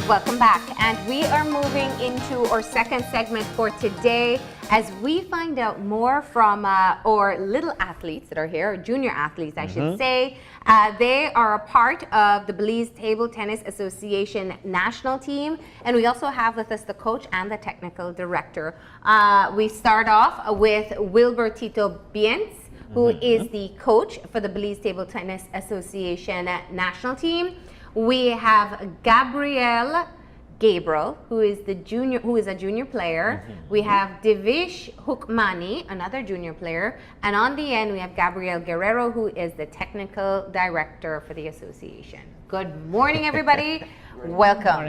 Welcome back, and we are moving into our second segment for today as we find out more from our little athletes that are here, or junior athletes I should say. They are a part of the Belize Table Tennis Association national team, and we also have with us the coach and the technical director. We start off with Wilber Tito Bientz, who is the coach for the Belize Table Tennis Association national team. We have Gabrielle, who is a junior player. We have Devish Hukmani, another junior player, and on the end we have Gabriel Guerrero, who is the technical director for the association. Good morning, everybody. Welcome.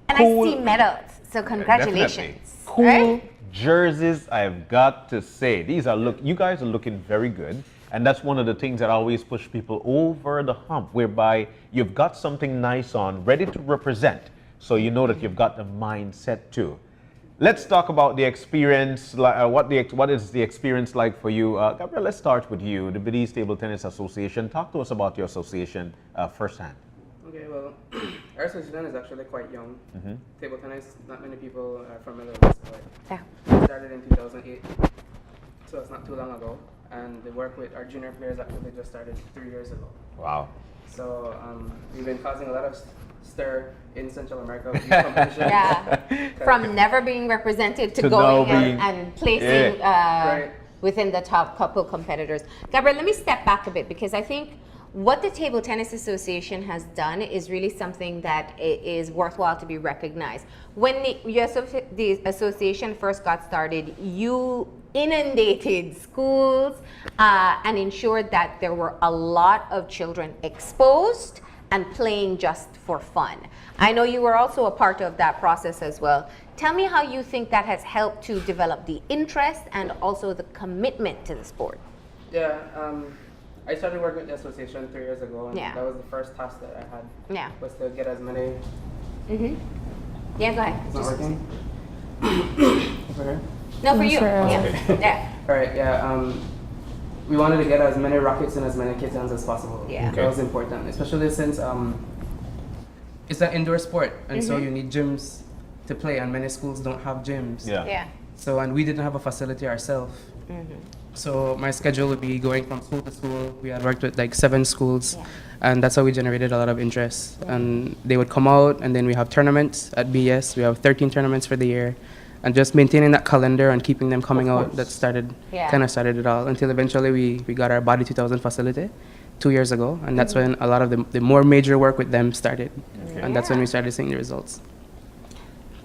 And cool. I see medals, so congratulations. Cool right? Jerseys, I've got to say. You guys are looking very good. And that's one of the things that always push people over the hump, whereby you've got something nice on, ready to represent. So you know that you've got the mindset too. Let's talk about the experience. What is the experience like for you? Gabriel, let's start with you, the Belize Table Tennis Association. Talk to us about your association firsthand. Okay, well, our association is actually quite young. Table tennis, not many people are familiar with this sport. It started in 2008, so it's not too long ago. And the work with our junior players actually just started 3 years ago. Wow. So we've been causing a lot of stir in Central America with these competitions. Yeah, from never being represented to going and placing within the top couple competitors. Gabriel, let me step back a bit, because I think what the Table Tennis Association has done is really something that is worthwhile to be recognized. When the association first got started, you inundated schools and ensured that there were a lot of children exposed and playing just for fun. I know you were also a part of that process as well. Tell me how you think that has helped to develop the interest and also the commitment to the sport. Yeah, I started working with the association 3 years ago, and that was the first task that I had. Yeah. Was to get as many. Yeah, go ahead. It's not working. Okay. No, for you. Sure. Yeah. All right. Yeah. We wanted to get as many rackets and as many kids as possible. Yeah. That was important, especially since it's an indoor sport, and so you need gyms to play, and many schools don't have gyms. Yeah. So, and we didn't have a facility ourselves. So my schedule would be going from school to school. We had worked with like 7 schools, and that's how we generated a lot of interest. And they would come out, and then we have tournaments at BS. We have 13 tournaments for the year. And just maintaining that calendar and keeping them coming out, that kind of started it all, until eventually we got our Body 2000 facility 2 years ago, and that's when a lot of the more major work with them started, and that's when we started seeing the results.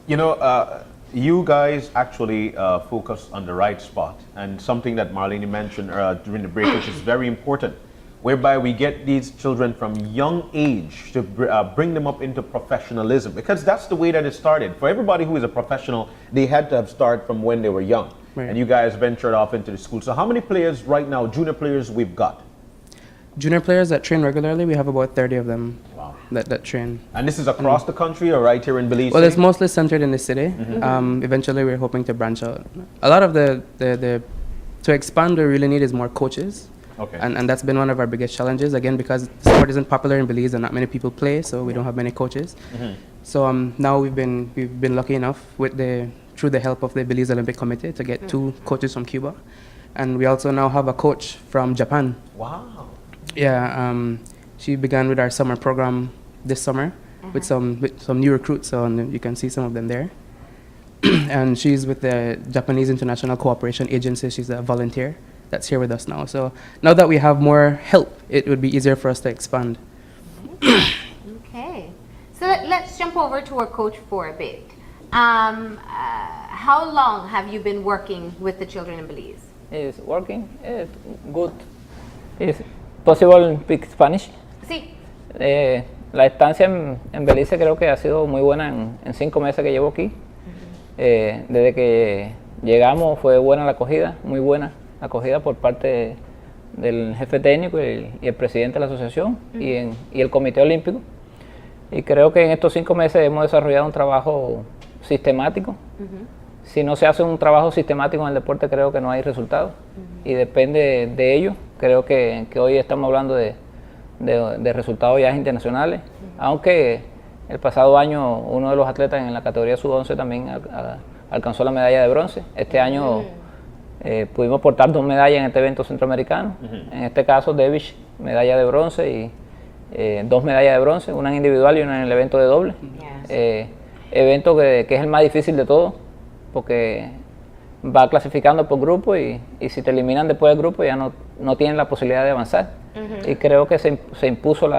You know, you guys actually focus on the right spot, and something that Marlene mentioned during the break, which is very important, whereby we get these children from young age to bring them up into professionalism, because that's the way that it started. For everybody who is a professional, they had to have started from when they were young. Right. And you guys ventured off into the school. So how many players right now, junior players, we've got? Junior players that train regularly, we have about 30 of them. Wow. that train. And this is across the country or right here in Belize? Well, it's mostly centered in the city. Eventually, we're hoping to branch out. A lot of to expand, we really need is more coaches. Okay. And that's been one of our biggest challenges, again, because sport isn't popular in Belize and not many people play, so we don't have many coaches. So now we've been lucky enough through the help of the Belize Olympic Committee to get 2 coaches from Cuba, and we also now have a coach from Japan. Wow. Yeah, she began with our summer program this summer with some new recruits, so you can see some of them there. And she's with the Japanese International Cooperation Agency. She's a volunteer that's here with us now. So now that we have more help, it would be easier for us to expand. Okay. So let's jump over to our coach for a bit. How long have you been working with the children in Belize? Is working? Good. Is possible speak Spanish? Sí. La estancia en Belice creo que ha sido muy buena en 5 meses que llevo aquí. Desde que llegamos fue buena la acogida, muy buena acogida por parte del jefe técnico y el presidente de la asociación y el comité olímpico. Y creo que en estos 5 meses hemos desarrollado un trabajo sistemático. Si no se hace un trabajo sistemático en el deporte, creo que no hay resultados. Y depende de ello. Creo que hoy estamos hablando de resultados ya internacionales, aunque El pasado año uno de los atletas en la categoría sub-11 también alcanzó la medalla de bronce. Este año pudimos portar 2 medallas en este evento centroamericano. En este caso Devish, medalla de bronce y 2 medallas de bronce, una en individual y una en el evento de doble. Evento que es el más difícil de todos, porque va clasificando por grupo y si te eliminan después del grupo ya no tienen la posibilidad de avanzar. Y creo que se impuso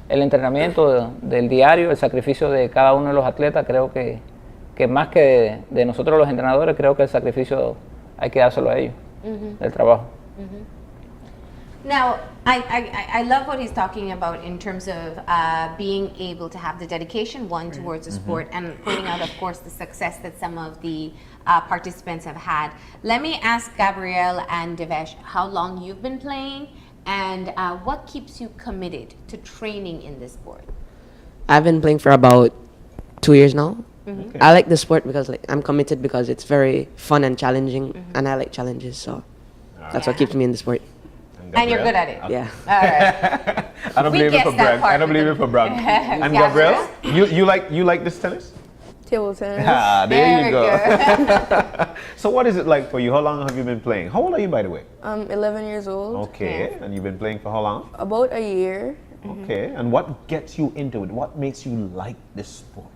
el entrenamiento del diario, el sacrificio de cada uno de los atletas. Creo que más que de nosotros los entrenadores, creo que el sacrificio hay que dárselo a ellos, del trabajo. Now, I love what he's talking about in terms of being able to have the dedication, one, towards the sport, and pointing out, of course, the success that some of the participants have had. Let me ask Gabrielle and Devish how long you've been playing and what keeps you committed to training in this sport? I've been playing for about 2 years now. Okay. I like the sport because I'm committed because it's very fun and challenging, and I like challenges, so that's what keeps me in the sport. And you're good at it. Yeah. All right. I don't believe it for brag. I don't believe it for brag. And Gabrielle, you like this tennis? Table tennis. Ah, there you go. So what is it like for you? How long have you been playing? How old are you, by the way? I'm 11 years old. Okay, and you've been playing for how long? About a year. Okay, and what gets you into it? What makes you like this sport?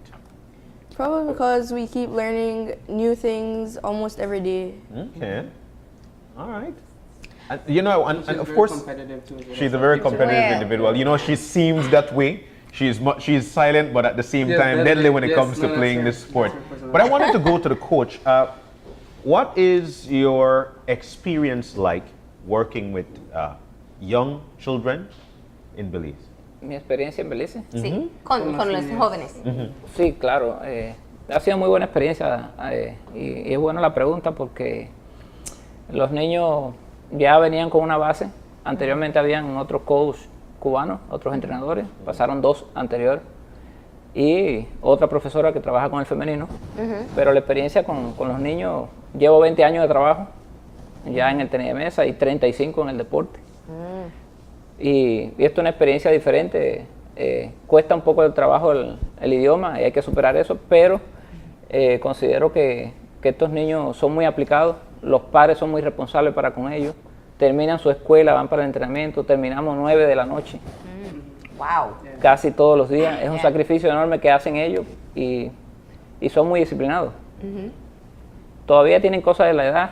Probably because we keep learning new things almost every day. Okay, all right. And, you know, and of course, she's a very competitive individual. You know, she seems that way. She's silent, but at the same time, deadly when it comes to playing this sport. But I wanted to go to the coach. What is your experience like working with young children in Belize? Mi experiencia en Belize. Sí, con los jóvenes. Sí, claro. Ha sido muy buena experiencia y es buena la pregunta porque los niños ya venían con una base. Anteriormente habían otros coaches cubanos, otros entrenadores, pasaron 2 anteriores y otra profesora que trabaja con el femenino, pero la experiencia con los niños, llevo 20 años de trabajo ya en el tenis de mesa y 35 en el deporte. Y esto es una experiencia diferente, cuesta un poco el trabajo el idioma y hay que superar eso, pero considero que estos niños son muy aplicados, los padres son muy responsables para con ellos, terminan su escuela, van para el entrenamiento, terminamos 9 de la noche. Wow. Casi todos los días, es un sacrificio enorme que hacen ellos y son muy disciplinados. Todavía tienen cosas de la edad,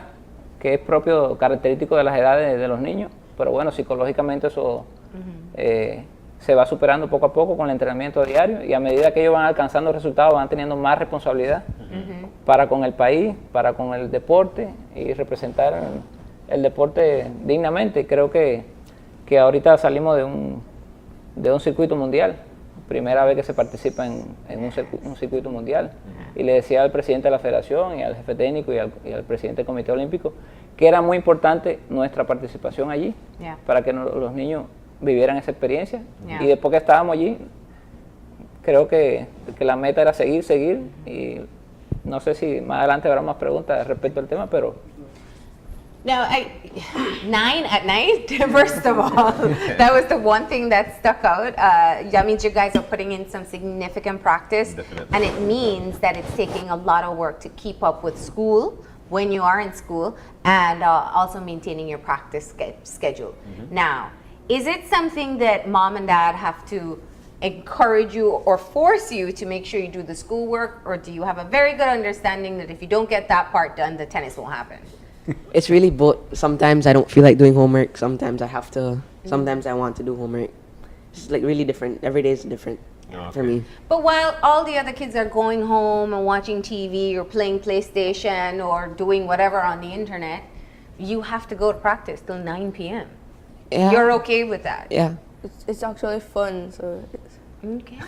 que es propio, característico de las edades de los niños, pero bueno, psicológicamente eso se va superando poco a poco con el entrenamiento diario y a medida que ellos van alcanzando resultados van teniendo más responsabilidad para con el país, para con el deporte y representar el deporte dignamente. Creo que ahorita salimos de un circuito mundial, primera vez que se participa en un circuito mundial. Y le decía al presidente de la federación y al jefe técnico y al presidente del comité olímpico que era muy importante nuestra participación allí para que los niños vivieran esa experiencia. Y después que estábamos allí, creo que la meta era seguir y no sé si más adelante habrá más preguntas respecto al tema, pero Now, 9 at night, first of all, that was the one thing that stuck out. That means you guys are putting in some significant practice. Definitely. And it means that it's taking a lot of work to keep up with school when you are in school and also maintaining your practice schedule. Now, is it something that mom and dad have to encourage you or force you to make sure you do the schoolwork, or do you have a very good understanding that if you don't get that part done, the tennis won't happen? It's really both. Sometimes I don't feel like doing homework. Sometimes I have to. Sometimes I want to do homework. It's like really different. Every day is different for me. But while all the other kids are going home and watching TV or playing PlayStation or doing whatever on the internet, you have to go to practice till 9 p.m. Yeah. You're okay with that? Yeah. It's actually fun, so Okay.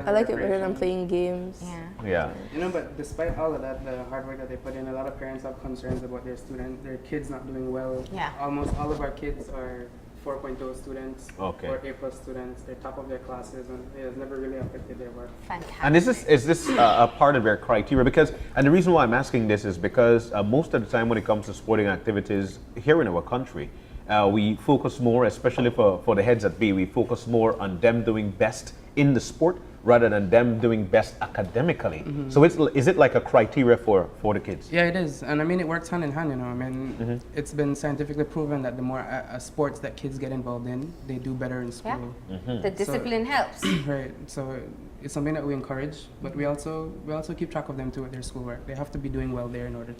I like it better than playing games. Yeah. You know, but despite all of that, the hard work that they put in, a lot of parents have concerns about their kids not doing well. Yeah. Almost all of our kids are 4.0 students Okay. or A+ students. They're top of their classes, and it has never really affected their work. Fantastic. And is this a part of your criteria? Because, and the reason why I'm asking this is because most of the time when it comes to sporting activities here in our country, we focus more, especially for the heads at B, we focus more on them doing best in the sport rather than them doing best academically. So is it like a criteria for the kids? Yeah, it is, and I mean it works hand in hand. You know, I mean it's been scientifically proven that the more sports that kids get involved in, they do better in school. The discipline helps. Right. So it's something that we encourage, but we also keep track of them too with their schoolwork. They have to be doing well there in order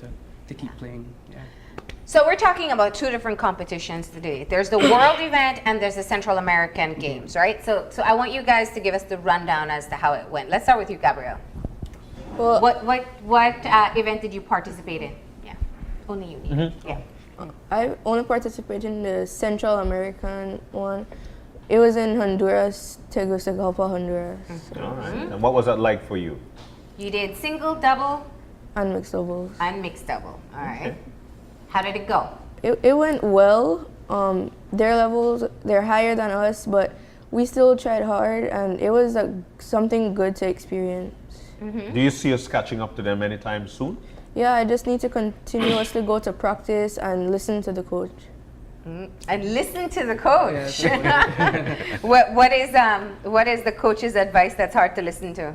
to keep playing. Yeah. So we're talking about two different competitions today. There's the World event and there's the Central American Games, right? So I want you guys to give us the rundown as to how it went. Let's start with you, Gabrielle. Well, What event did you participate in? Yeah, only you need. Yeah. I only participated in the Central American one. It was in Honduras, Tegucigalpa, Honduras, All right. And what was that like for you? You did single, double, and mixed doubles. and mixed double. All right. How did it go? It went well. Their levels, they're higher than us, but we still tried hard, and it was something good to experience. Do you see us catching up to them anytime soon? Yeah, I just need to continuously go to practice and listen to the coach. And listen to the coach. Yeah, what is the coach's advice that's hard to listen to?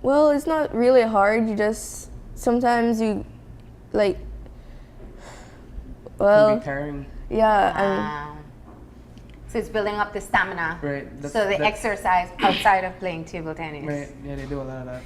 Well, it's not really hard. You just sometimes you like. Can Well, be tiring. yeah, Wow. So it's building up the stamina. Right. So the exercise outside of playing table tennis. Right. Yeah, they do a lot of that.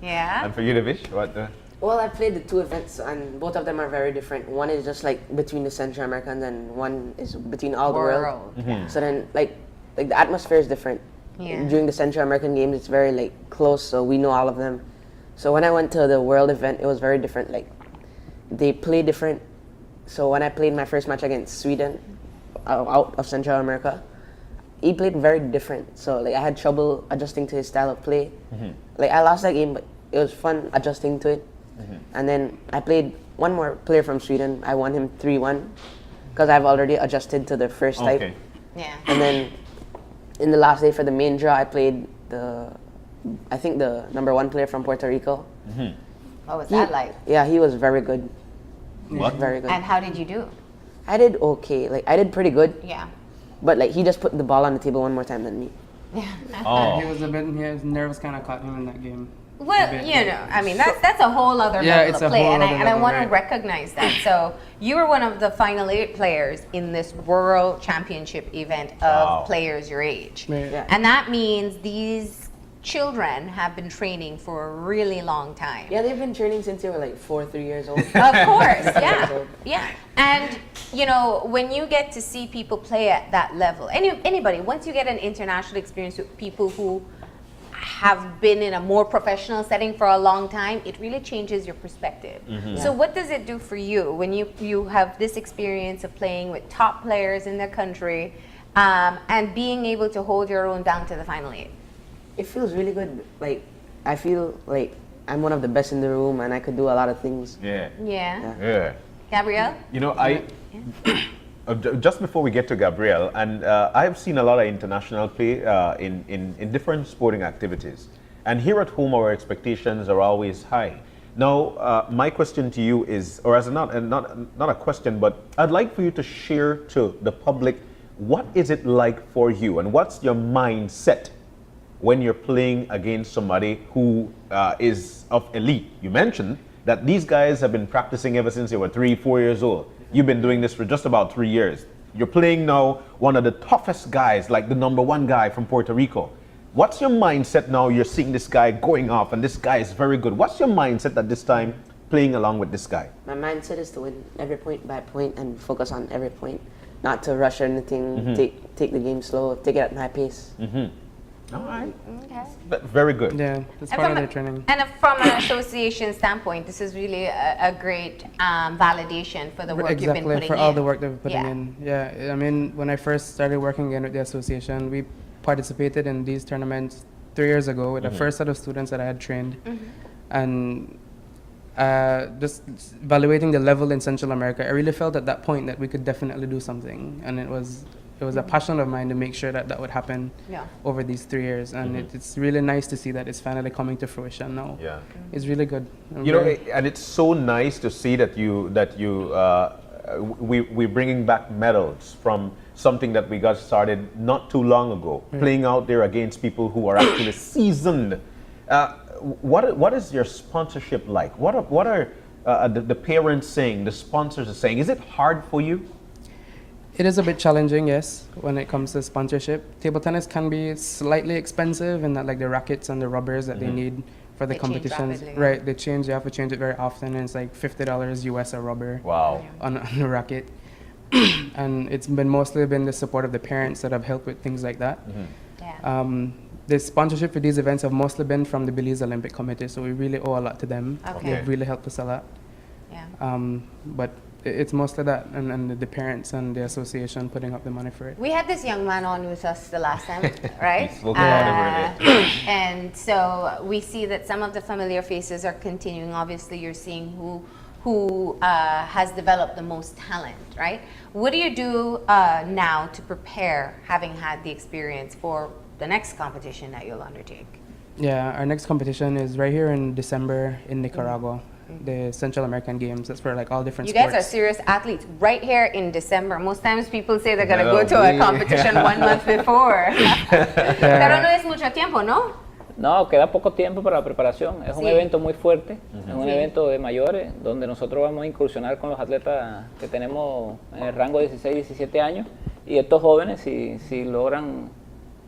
Yeah. And for you, Devish, what? Well, I played the two events, and both of them are very different. One is just like between the Central Americans, and one is between all the world. Yeah. So then, like the atmosphere is different. Yeah. During the Central American Games, it's very like close, so we know all of them. So when I went to the World event, it was very different. Like they play different. So when I played my first match against Sweden, out of Central America, he played very different. So like I had trouble adjusting to his style of play. Like I lost that game, but it was fun adjusting to it. And then I played one more player from Sweden. I won him 3-1 because I've already adjusted to the first type. Okay. Yeah. And then in the last day for the main draw, I played I think the #1 player from Puerto Rico. What was that like? Yeah, he was very good. What? Very good. And how did you do? I did okay. Like I did pretty good, Yeah. but like he just put the ball on the table one more time than me. Oh. He was a bit. His nerves kind of caught him in that game. Well, bit, you know, I mean, that's a whole other Yeah, level it's of a play, whole and I other level, want to right. recognize that. So you were one of the final 8 players in this World Championship event of Wow. players your age, Right. Yeah. and that means these children have been training for a really long time. Yeah, they've been training since they were like 3 years old. Of course, yeah, yeah. And you know, when you get to see people play at that level, anybody, once you get an international experience with people who have been in a more professional setting for a long time, it really changes your perspective. So what does it do for you when you have this experience of playing with top players in the country and being able to hold your own down to the final 8? It feels really good. Like I feel like I'm one of the best in the room, and I could do a lot of things. Yeah. Yeah. Yeah. Gabrielle? You know, just before we get to Gabrielle, and I've seen a lot of international play in different sporting activities. And here at home, our expectations are always high. Now, my question to you is, or as not a question, but I'd like for you to share to the public, what is it like for you, and what's your mindset when you're playing against somebody who is of elite? You mentioned that these guys have been practicing ever since they were 3-4 years old. You've been doing this for just about 3 years. You're playing now one of the toughest guys, like the #1 guy from Puerto Rico. What's your mindset now? You're seeing this guy going off, and this guy is very good. What's your mindset at this time playing along with this guy? My mindset is to win every point by point and focus on every point, not to rush or anything. Take the game slow, take it at my pace. All right. Okay. But very good. Yeah, that's And part of from their training. from an association standpoint, this is really a great validation for the work you've been Exactly, putting for in. all the work they've been putting Yeah. in. Yeah, I mean, when I first started working again with the association, we participated in these tournaments 3 years ago with the first set of students that I had trained. And just evaluating the level in Central America, I really felt at that point that we could definitely do something. And it was a passion of mine to make sure that would happen Yeah. over these 3 years. And it's really nice to see that it's finally coming to fruition now. Yeah. It's really good. I'm You know, very- and it's so nice to see that you we're bringing back medals from something that we got started not too long ago, playing out there against people who are actually seasoned. What is your sponsorship like? What are the parents saying, the sponsors are saying? Is it hard for you? It is a bit challenging, yes, when it comes to sponsorship. Table tennis can be slightly expensive in that, like, the rackets and the rubbers that they need for the They change competitions. rapidly. Right, they change. You have to change it very often, and it's like $50 US a rubber Wow. on a racket. And it's mostly been the support of the parents that have helped with things like that. Yeah. The sponsorship for these events have mostly been from the Belize Olympic Committee, so we really owe a lot to them. Okay. They've really helped us a lot. Yeah. But it's mostly that, and the parents and the association putting up the money for it. We had this young man on with us the last time, right? He spoke about it And so we see that some of the familiar faces are continuing. Obviously, you're seeing who has developed the most talent, right? What do you do now to prepare, having had the experience for the next competition that you'll undertake? Yeah, our next competition is right here in December in Nicaragua, the Central American Games. That's for like all different You sports. guys are serious athletes right here in December. Most times people say they're going to No, go to a we- competition 1 month before. Pero no es mucho tiempo, ¿no? No, queda poco tiempo para la preparación. Es un Sí. evento muy fuerte, es un Sí. evento de mayores, donde nosotros vamos a incursionar con los atletas que tenemos en el rango de 16, 17 años. Y estos jóvenes, si logran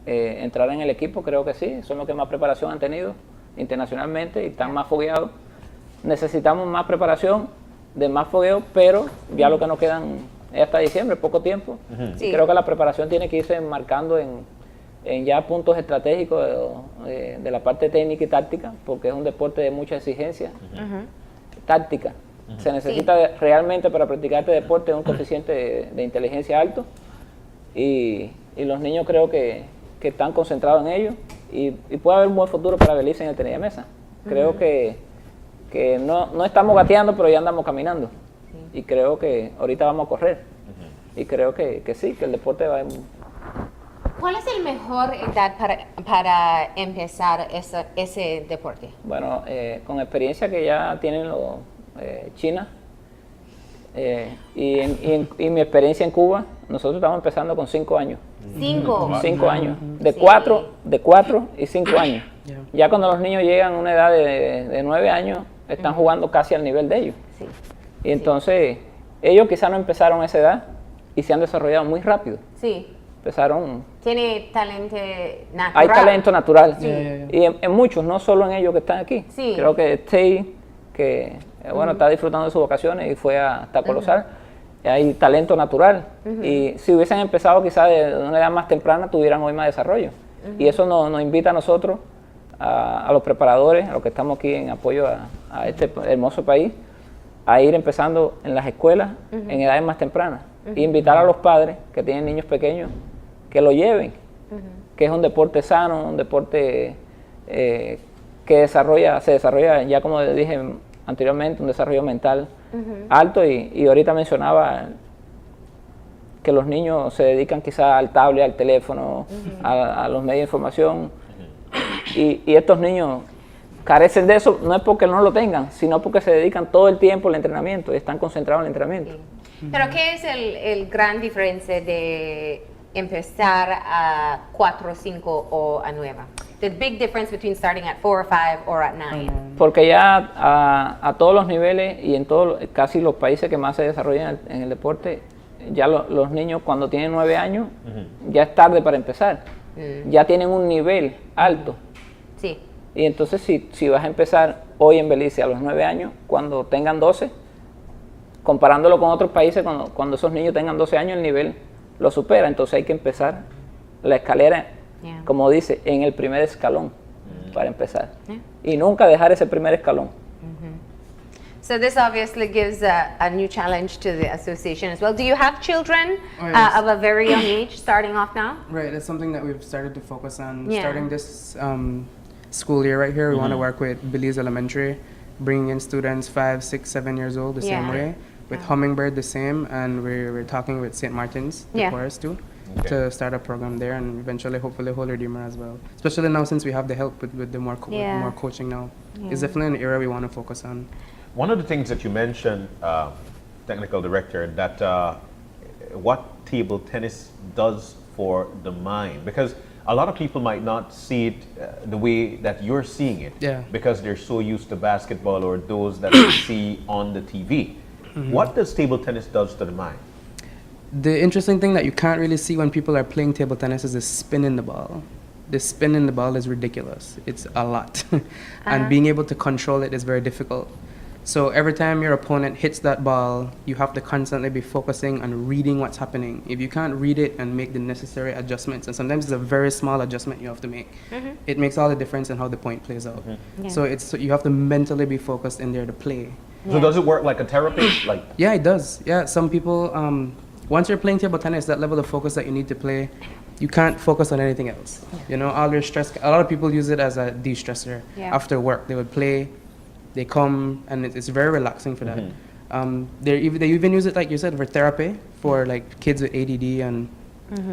entrar en el equipo, creo que sí, son los que más preparación han tenido internacionalmente y están más fogueados. Necesitamos más preparación, de más fogueo, pero ya lo que nos quedan es hasta diciembre, poco tiempo. Sí. Y creo que la preparación tiene que irse marcando en ya puntos estratégicos de la parte técnica y táctica, porque es un deporte de mucha exigencia. Táctica. Se necesita realmente para practicar este deporte un coeficiente de inteligencia alto y los niños creo que están concentrados en ello y puede haber un buen futuro para Belize en el tenis de mesa. Creo que no estamos gateando, pero ya andamos caminando. Y creo que ahorita vamos a correr. Y creo que sí, que el deporte va en... ¿Cuál es el mejor edad para empezar ese deporte? Bueno, con experiencia que ya tienen China y mi experiencia en Cuba, nosotros estamos empezando con 5 años. 5 años. De Sí. 4 y 5 años. Yeah. Ya cuando los niños llegan a una edad de 9 años, están jugando casi al nivel de ellos. Sí. Y entonces, ellos quizás no empezaron a esa edad y se han desarrollado muy rápido. Sí. Empezaron... Tiene talento natural. Hay talento natural. Sí. Y en muchos, no solo en ellos que están aquí. Sí. Creo que Tay, que bueno, está disfrutando de sus vacaciones y fue hasta Colosal. Hay talento natural. Y si hubiesen empezado quizás de una edad más temprana, tuvieran hoy más desarrollo. Y eso nos invita a nosotros, a los preparadores, a los que estamos aquí en apoyo a este hermoso país, a ir empezando en las escuelas en edades más tempranas. Y invitar a los padres que tienen niños pequeños que lo lleven, que es un deporte sano, un deporte que se desarrolla ya, como dije anteriormente, un desarrollo mental alto y ahorita mencionaba que los niños se dedican quizás al tablet, al teléfono, a los medios de información y estos niños carecen de eso, no es porque no lo tengan, sino porque se dedican todo el tiempo al entrenamiento y están concentrados en el entrenamiento. Pero ¿qué es el gran diferencia de empezar a 4, 5 o a 9? The big difference between starting at 4 or 5 or at 9. Porque ya a todos los niveles y en casi los países que más se desarrollan en el deporte, ya los niños cuando tienen 9 años, ya es tarde para empezar. Ya tienen un nivel alto. Sí. Y entonces si vas a empezar hoy en Belice a los 9 años, cuando tengan 12, comparándolo con otros países, cuando esos niños tengan 12 años, el nivel lo supera. Entonces hay que empezar la escalera, como dice, en el primer escalón para empezar. Y nunca dejar ese primer escalón. So this obviously gives a new challenge to the association as well. Do you have children Oh, yes. of a very young age starting off now? Right, it's something that we've started to focus on. Yeah. Starting this school year right here, we want to work with Belize Elementary, bringing in students 5, 6, 7 years old the same Yeah. way. With Hummingbird the same, and we're talking with St. Martin's, the Yeah. forest too, Okay. to start a program there and eventually hopefully Holy Redeemer as well. Especially now since we have the help with the more, Yeah. with more coaching now. It's definitely an area we want to focus on. One of the things that you mentioned technical director, that what table tennis does for the mind, because a lot of people might not see it the way that you're seeing it, Yeah. because they're so used to basketball or those that they see on the TV. What does table tennis does to the mind? The interesting thing that you can't really see when people are playing table tennis is the spin in the ball. The spin in the ball is ridiculous. It's a lot. And being able to control it is very difficult. So every time your opponent hits that ball, you have to constantly be focusing on reading what's happening. If you can't read it and make the necessary adjustments, and sometimes it's a very small adjustment you have to make, it makes all the difference in how the point plays out. Yeah. So you have to mentally be focused in there to play. So does it work like a therapy? Like, Yeah, it does. Yeah, some people, once you're playing table tennis, that level of focus that you need to play, you can't focus on anything else. You know, all your stress, a lot of people use it as a de-stressor. Yeah. After work, they would play, they come, and it's very relaxing for that. They even use it, like you said, for therapy, for like kids with ADD and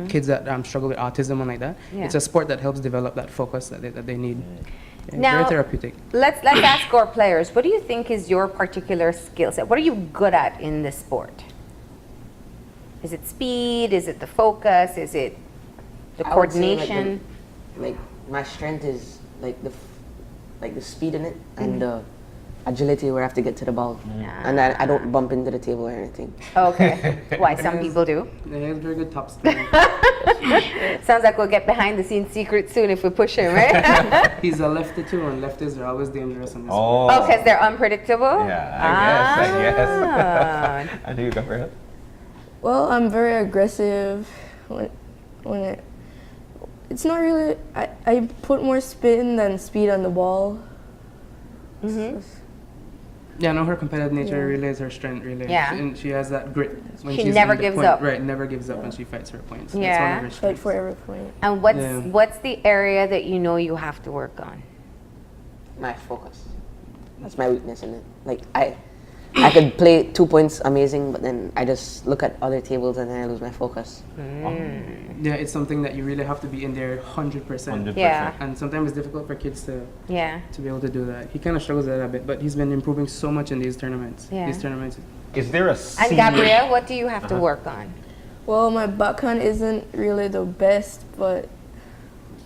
kids that struggle with autism and like that. Yeah. It's a sport that helps develop that focus that they need. Yeah, Now- very therapeutic. Let's ask our players. What do you think is your particular skill set? What are you good at in this sport? Is it speed? Is it the focus? Is it the I would say, coordination? like my strength is like the speed in it and the agility where I have to get to the ball, and I don't bump into the table or anything. Okay. Why some people do. Yeah, he has very good top spin. Sounds like we'll get behind the scenes secret soon if we push him, right? He's a lefty too, and lefties are always dangerous in this oh, Oh, because they're unpredictable? yeah, I guess. Ah. And you, Gabriel? Well, I'm very aggressive when it's not really, I put more spin than speed on the ball. Yeah, no, her competitive nature Yeah. really is her strength, really. Yeah. And she has that grit. When She she's never in the gives point. up. Right, never gives up when she fights for points. Yeah. That's one of her Fight strengths. for every point. And what's Yeah. what's the area that you know you have to work on? My focus. That's my weakness in it. Like I could play 2 points amazing, but then I just look at other tables and then I lose my focus. Yeah, it's something that you really have to be in there 100%. 100%. Yeah. And sometimes it's difficult for kids to Yeah. be able to do that. He kind of struggles with that a bit, but he's been improving so much in these tournaments. Yeah. These tournaments. Is there a And senior? Gabrielle, what do you have to work on? Well, my backhand isn't really the best, but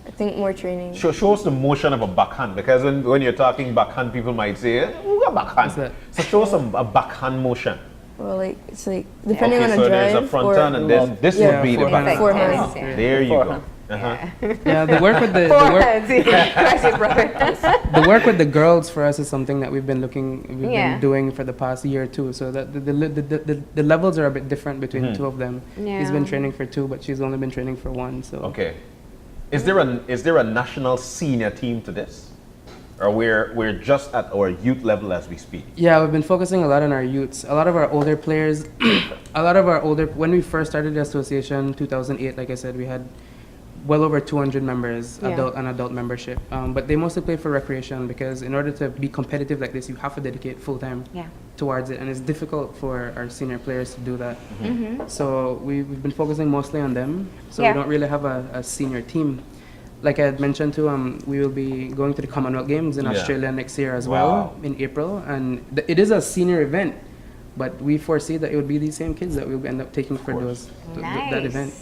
I think more training. Show us the motion of a backhand, because when you're talking backhand, people might say, "Who got backhand?" What's that? So show us a backhand motion. Well, like it's like depending Okay, on so a drive there's a front or turn, and then this Yeah, would be the forehand. backhand. Forehand. Tennis, yeah. There you go. Forehand. Yeah, the work with the work, Classic brother. the work with the girls for us is something that we've Yeah. been doing for the past year or two. So that the levels are a bit different between the two of them. He's been Yeah. training for 2, but she's only been training for 1. So Okay. Is there a national senior team to this, or we're just at our youth level as we speak? yeah, we've been focusing a lot on our youths. A lot of our older players, when we first started the association, 2008, like I said, we had well over 200 members, Yeah. adult membership. But they mostly play for recreation, because in order to be competitive like this, you have to dedicate full time Yeah. towards it, and it's difficult for our senior players to do that. So we've been focusing mostly on them. So Yeah. we don't really have a senior team. Like I had mentioned too, we will be going to the Commonwealth Games in Yeah. Australia next year as Wow. well, in April, and it is a senior event, but we foresee that it would be these same kids that we'll end up taking for that event.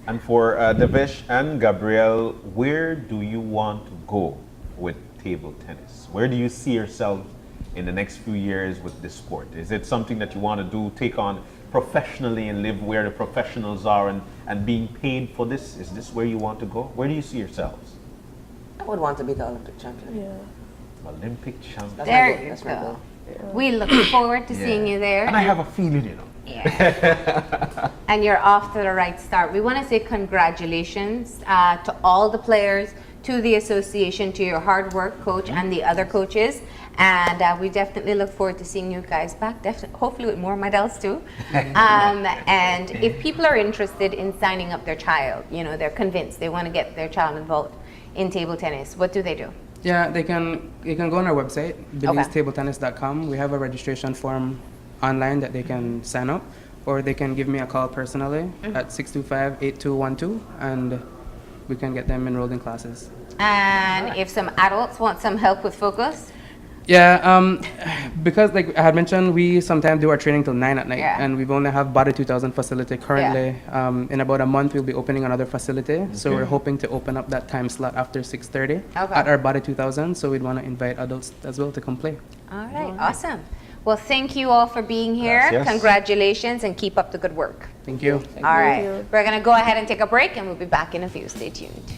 And for Devish and Gabrielle, where do you want to go with table tennis? Where do you see yourself in the next few years with this sport? Is it something that you want to do, take on professionally and live where the professionals are and being paid for this? Is this where you want to go? Where do you see yourselves? I would want to be the Olympic champion. Yeah. Olympic champion. That's There my goal. you That's my go. goal. We look forward to seeing you there. And I have a feeling, you know. Yeah. And you're off to the right start. We want to say congratulations to all the players, to the association, to your hard work, coach, and the other coaches. And we definitely look forward to seeing you guys back, hopefully with more medals too. And if people are interested in signing up their child, you know, they're convinced they want to get their child involved in table tennis, what do they do? Yeah, they can go on our website, BelizeTableTennis.com. We have a registration form online that they can sign up, or they can give me a call personally at 625-8212, and we can get them enrolled in classes. And if some adults want some help with focus? Yeah, because like I had mentioned, we sometimes do our training till 9 at night, Yeah. and we've only have Body 2000 facility currently. In about a month, we'll be opening another facility, so we're hoping to open up that time slot after 6:30 Okay. at our Body 2000. So we'd want to invite adults as well to come play. All right, awesome. Well, thank you all for being here. Gracias. Congratulations and keep up the good work. Thank you. All right, you. we're going to go ahead and take a break and we'll be back in a few. Stay tuned.